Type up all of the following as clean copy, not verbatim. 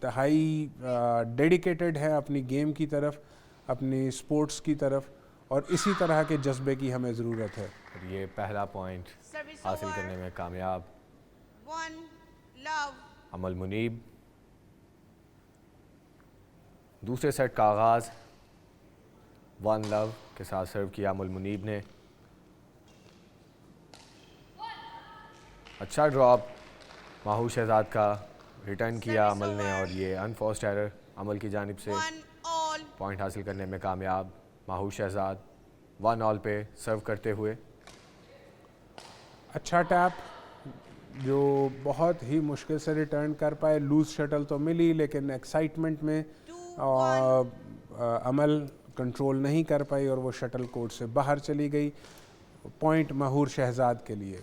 इंतहाई डेडिकेटेड है अपनी गेम की तरफ, अपनी स्पोर्ट्स की तरफ, और इसी तरह के जज्बे की हमें ज़रूरत है। और ये पहला पॉइंट हासिल करने में कामयाब अमल मुनीब। दूसरे सेट का आगाज़ 1 लव के साथ सर्व किया अमल मुनीब ने। अच्छा ड्रॉप माहूर शहजाद का, रिटर्न किया अमल ने, और ये अनफोर्स्ड एरर अमल की जानिब से। पॉइंट हासिल करने में कामयाब माहूर शहजाद 1 ऑल पे सर्व करते हुए। अच्छा टैप जो बहुत ही मुश्किल से रिटर्न कर पाए। लूज शटल तो मिली, लेकिन एक्साइटमेंट में अमल कंट्रोल नहीं कर पाई और वो शटल कोर्ट से बाहर चली गई। पॉइंट माहूर शहजाद के लिए।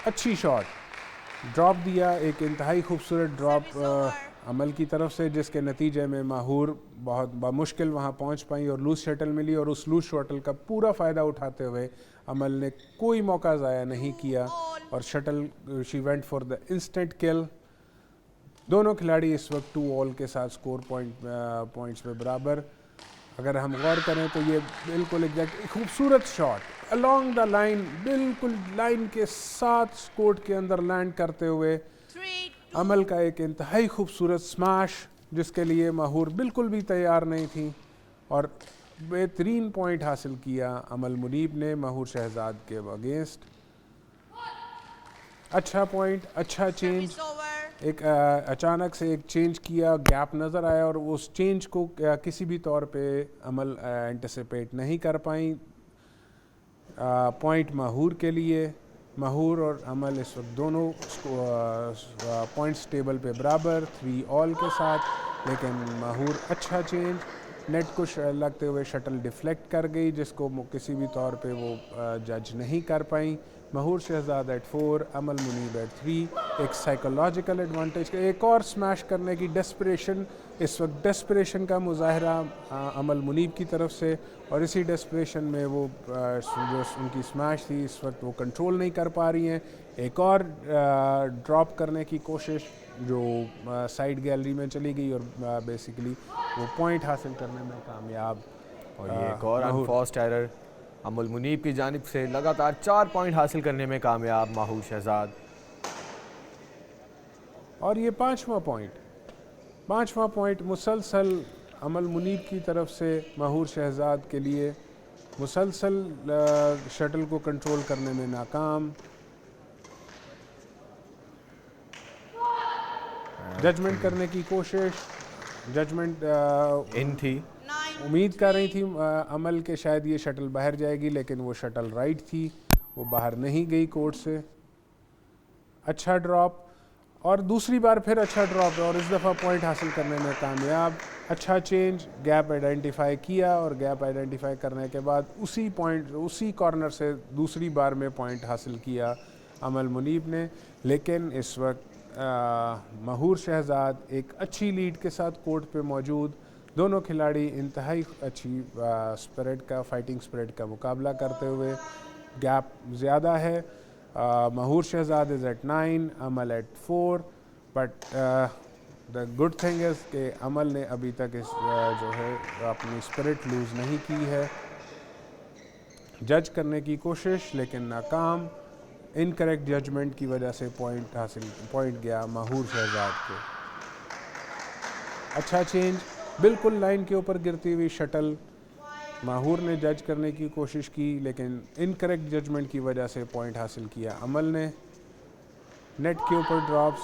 अच्छी शॉट, ड्रॉप दिया, एक इंतहाई खूबसूरत ड्रॉप अमल की तरफ से, जिसके नतीजे में माहूर बहुत मुश्किल वहाँ पहुँच पाई और लूज शटल मिली, और उस लूज शटल का पूरा फ़ायदा उठाते हुए अमल ने कोई मौका ज़ाया नहीं किया और shuttle she went for the instant kill. दोनों खिलाड़ी इस वक्त 2 ऑल के साथ स्कोर पॉइंट्स में बराबर। अगर हम गौर करें तो ये बिल्कुल एग्जैक्ट खूबसूरत शॉट अलोंग द लाइन, बिल्कुल लाइन के साथ कोर्ट के अंदर लैंड करते हुए अमल का एक इंतहाई खूबसूरत स्मैश, जिसके लिए माहूर बिल्कुल भी तैयार नहीं थी, और बेहतरीन पॉइंट हासिल किया अमल मुनीब ने माहूर शहजाद के अगेंस्ट। अच्छा पॉइंट, अच्छा चेंज, एक अचानक से एक चेंज किया, गैप नज़र आया और उस चेंज को किसी भी तौर पे अमल एंटिसिपेट नहीं कर पाई। पॉइंट माहूर के लिए। माहूर और अमल इस वक्त दोनों पॉइंट्स टेबल पे बराबर 3 ऑल के साथ, लेकिन माहूर अच्छा चेंज, नेट को लगते हुए शटल डिफ्लेक्ट कर गई, जिसको किसी भी तौर पे वो जज नहीं कर पाई। माहूर शहजाद एट 4, अमल मुनीब एट 3। एक साइकोलॉजिकल एडवांटेज का एक और स्मैश करने की डेस्परेशन, इस वक्त डेस्परेशन का मुजाहरा अमल मुनीब की तरफ से, और इसी डेस्परेशन में वो जो उनकी स्मैश थी इस वक्त वो कंट्रोल नहीं कर पा रही हैं। एक और ड्रॉप करने की कोशिश जो साइड गैलरी में चली गई और बेसिकली वो पॉइंट हासिल करने में कामयाब। और ये एक और अनफोर्स्ड एरर अमल मुनीब की जानिब से। लगातार 4 पॉइंट हासिल करने में कामयाब माहूर शहजाद। और ये पांचवा पॉइंट मुसलसल अमल मुनीब की तरफ से माहूर शहजाद के लिए, मुसलसल शटल को कंट्रोल करने में नाकाम। जजमेंट करने की कोशिश, जजमेंट इन थी, उम्मीद कर रही थी अमल के शायद ये शटल बाहर जाएगी, लेकिन वो शटल राइट थी, वो बाहर नहीं गई कोर्ट से। अच्छा ड्रॉप, और दूसरी बार फिर अच्छा ड्रॉप, और इस दफ़ा पॉइंट हासिल करने में कामयाब। अच्छा चेंज, गैप आइडेंटिफाई किया, और गैप आइडेंटिफाई करने के बाद उसी कॉर्नर से दूसरी बार में पॉइंट हासिल किया अमल मुनीब ने। लेकिन इस वक्त माहूर शहजाद एक अच्छी लीड के साथ कोर्ट पे मौजूद। दोनों खिलाड़ी इंतहाई अच्छी स्पिरिट का, फाइटिंग स्पिरिट का मुकाबला करते हुए। गैप ज़्यादा है, Mahoor Shahzad is at 9, Amal at 4, but the good thing is कि अमल ने अभी तक इस जो है अपनी स्पिरिट लूज़ नहीं की है। जज करने की कोशिश लेकिन नाकाम। इनकरेक्ट जजमेंट की वजह से पॉइंट गया माहूर शहजाद को। अच्छा चेंज, बिल्कुल लाइन के ऊपर गिरती हुई शटल, माहूर ने जज करने की कोशिश की, लेकिन इनकरेक्ट जजमेंट की वजह से पॉइंट हासिल किया अमल ने। नेट के ऊपर ड्रॉप्स।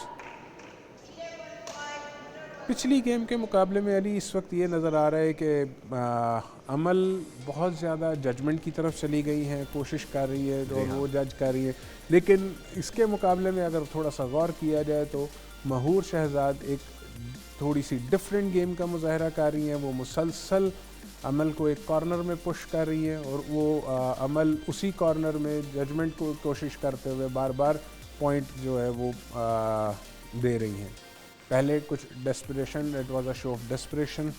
पिछली गेम के मुकाबले में अली इस वक्त ये नज़र आ रहा है कि अमल बहुत ज़्यादा जजमेंट की तरफ चली गई हैं, कोशिश कर रही है और वो जज कर रही है, लेकिन इसके मुकाबले में अगर थोड़ा सा गौर किया जाए तो माहूर शहजाद एक थोड़ी सी डिफरेंट गेम का मुजाहरा कर रही हैं। वो मुसलसल अमल को एक कॉर्नर में पुश कर रही हैं, और वो अमल उसी कॉर्नर में जजमेंट को कोशिश करते हुए बार बार पॉइंट जो है वो दे रही हैं। पहले कुछ desperation, it was a show of desperation.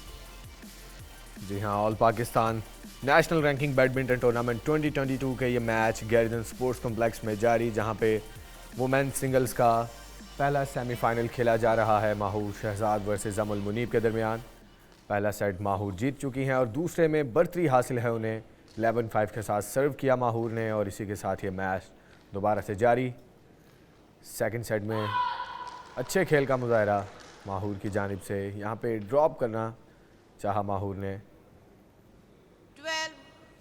जी हाँ, all Pakistan national ranking badminton tournament 2022 के ये मैच गैरिडन स्पोर्ट्स कॉम्प्लेक्स में जारी, जहाँ पे वुमेन सिंगल्स का पहला सेमीफाइनल खेला जा रहा है माहूर शहजाद वर्सेस अमल मुनीब के दरमियान। पहला सेट माहूर जीत चुकी हैं और दूसरे में बढ़तरी हासिल है उन्हें। 11-5 के साथ सर्व किया माहूर ने और इसी के साथ ये मैच दोबारा से जारी। सेकंड सेट में अच्छे खेल का मुजाहरा माहूर की जानिब से। यहाँ पे ड्रॉप करना चाहा माहूर ने 12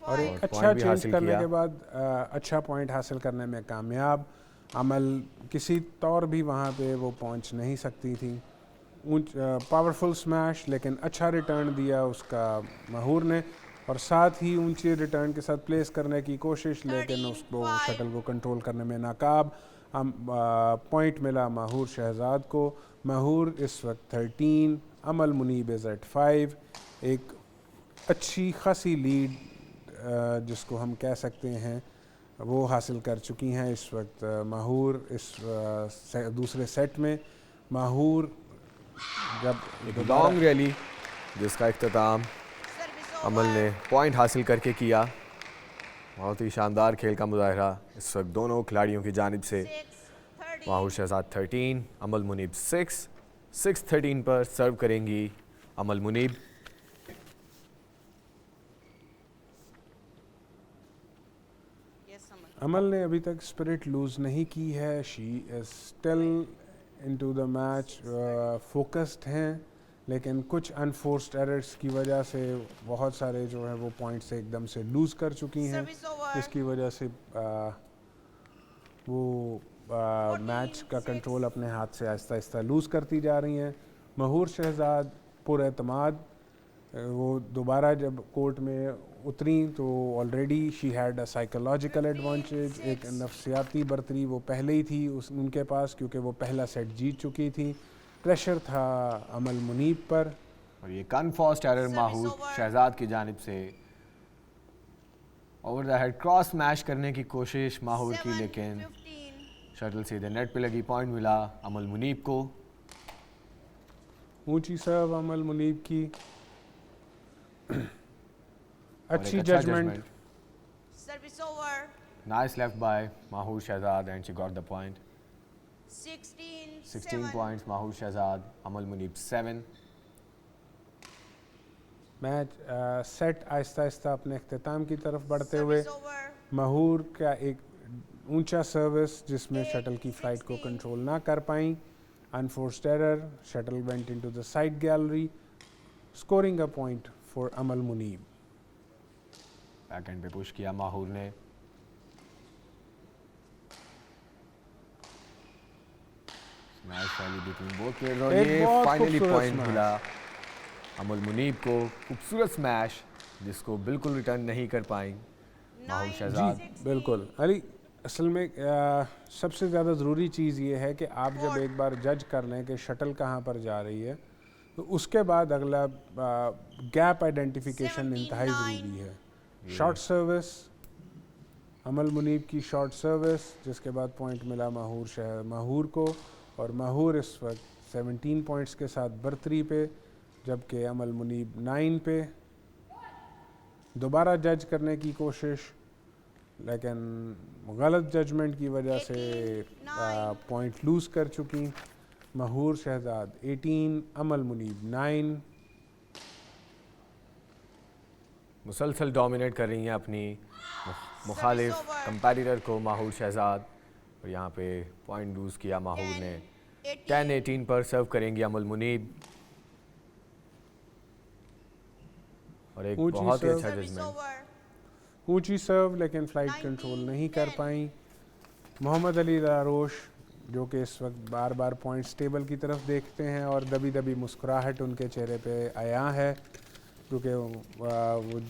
और एक points. अच्छा पॉइंट भी चेंज हासिल करने किया। के बाद अच्छा पॉइंट हासिल करने में कामयाब। अमल किसी तौर भी वहाँ पे वो पहुँच नहीं सकती थी। पावरफुल स्मैश, लेकिन अच्छा रिटर्न दिया उसका माहूर ने और साथ ही ऊंचे रिटर्न के साथ प्लेस करने की कोशिश, लेकिन उसको 13-5. शटल को कंट्रोल करने में नाकाब। पॉइंट मिला माहूर शहजाद को। माहूर इस वक्त 13, अमल मुनीब इज़ एट 5। एक अच्छी खासी लीड जिसको हम कह सकते हैं वो हासिल कर चुकी हैं इस वक्त माहूर। इस दूसरे सेट में माहूर जब लॉन्ग रैली जिसका इख्तिताम Service अमल over. ने पॉइंट हासिल करके किया। बहुत ही शानदार खेल का मुजाहरा इस वक्त दोनों खिलाड़ियों की जानिब से। 6-13. माहूर शहजाद 13, अमल मुनीब 6-13 पर सर्व करेंगी अमल मुनीब। Yes, Amal. अमल ने अभी तक स्पिरिट लूज नहीं की है। She is still into the match, focused हैं, लेकिन कुछ अनफोर्स्ड एरर्स की वजह से बहुत सारे जो है वो पॉइंट्स एकदम से लूज कर चुकी हैं, Service over. जिसकी वजह से वो मैच का कंट्रोल अपने हाथ से आहिस्ता आहिस्ता लूज करती जा रही हैं। महूर शहजाद पुरएतमाद, वो दोबारा जब कोर्ट में उतरी तो already she had a psychological advantage, एक नफ्सियाती बर्तरी वो पहले ही थी उनके पास, क्योंकि वो पहला सेट जीत चुकी थी। प्रेशर था अमल मुनीब पर। और ये unforced error Service Mahur over. Shahzad की जानिब से। Over the head cross match करने की कोशिश माहूर की, लेकिन 7-15. शटल सीधे नेट पे लगी। पॉइंट मिला अमल मुनीब को। ऊंची सर्व अमल मुनीब की। और एक अच्छी अच्छा judgement. Service over. Nice left by Mahoor Shahzad and she got the point. 16 16 points Mahoor Shahzad, Amal Munib 7। Match set आहिस्ता आहिस्ता अपने अख्ताम की तरफ बढ़ते हुए Service over. महूर का एक ऊंचा सर्विस जिसमें शटल की फ्लाइट को कंट्रोल ना कर पाई। Unforced error, shuttle went into the side gallery, scoring a point for Amal Munib. Back end पे पुश किया माहूर ने। Smash rally between both players और एक ये बहुत फाइनली खूबसूरत पॉइंट स्मैश। मिला अमल मुनीब को। खूबसूरत स्मैश जिसको बिल्कुल रिटर्न नहीं कर पाई माहूर 9, शहजाद। 16. बिल्कुल अली, असल में सबसे ज़्यादा ज़रूरी चीज़ ये है कि आप जब एक बार जज कर लें कि शटल कहाँ पर जा रही है, तो उसके बाद अगला गैप आइडेंटिफिकेशन इंतहाई ज़रूरी है। शॉर्ट सर्विस, अमल मुनीब की शॉर्ट सर्विस, जिसके बाद पॉइंट मिला माहूर को और माहूर इस वक्त 17 पॉइंट्स के साथ बर्तरी पे, जबकि अमल मुनीब 9 पे। दोबारा जज करने की कोशिश, लेकिन गलत जजमेंट की वजह से 18, पॉइंट लूज़ कर चुकी। महूर शहजाद 18, अमल मुनीब 9। मुसलसल डोमिनेट कर रही हैं अपनी मुखालिफ कंपैटिटर को माहूर शहजाद। और यहाँ पे पॉइंट लूज़ किया माहूर ने। 10-18 पर सर्व करेंगी अमल मुनीब। और एक ऊंची बहुत ही सर्व। अच्छा Service जजमेंट। over. ऊंची सर्व, लेकिन फ्लाइट 19, कंट्रोल नहीं कर 10. पाई। मोहम्मद अली लारोश, जो कि इस वक्त बार बार पॉइंट्स टेबल की तरफ देखते हैं और दबी दबी मुस्कुराहट उनके चेहरे पे आया है, क्योंकि वो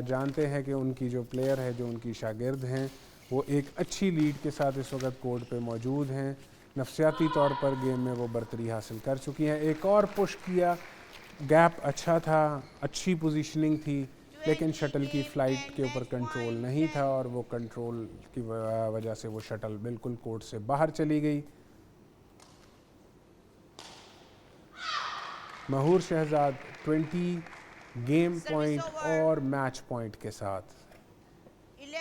जानते हैं कि उनकी जो प्लेयर है, जो उनकी शागिर्द हैं, वो एक अच्छी लीड के साथ इस वक्त कोर्ट पे मौजूद हैं। नफसियाती तौर पर गेम में वो बर्तरी हासिल कर चुकी हैं। एक और पुश किया, गैप अच्छा था, अच्छी पोजीशनिंग थी, लेकिन शटल की फ़्लाइट के ऊपर कंट्रोल नहीं था और वो कंट्रोल की वजह से वो शटल बिल्कुल कोर्ट से बाहर चली गई। महूर शहजाद 20 गेम पॉइंट और मैच पॉइंट के साथ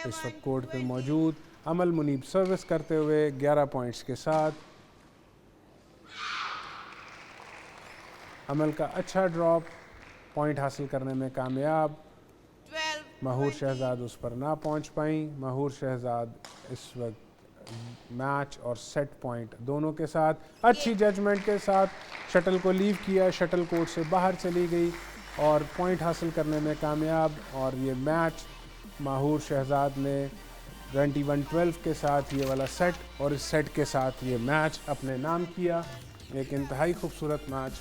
इस वक्त कोर्ट पे 11-20. मौजूद। अमल मुनीब सर्विस करते हुए 11 पॉइंट्स के साथ। अमल का अच्छा ड्रॉप, पॉइंट हासिल करने में कामयाब। 12, महूर 20. शहजाद उस पर ना पहुंच पाई। महूर शहजाद इस वक्त मैच और सेट पॉइंट दोनों के साथ अच्छी जजमेंट के साथ शटल को लीव किया, शटल कोर्ट से बाहर चली गई और पॉइंट हासिल करने में कामयाब। और ये मैच महूर शहजाद ने 21-12 के साथ ये वाला सेट और इस सेट के साथ ये मैच अपने नाम किया। एक इंतहाई खूबसूरत मैच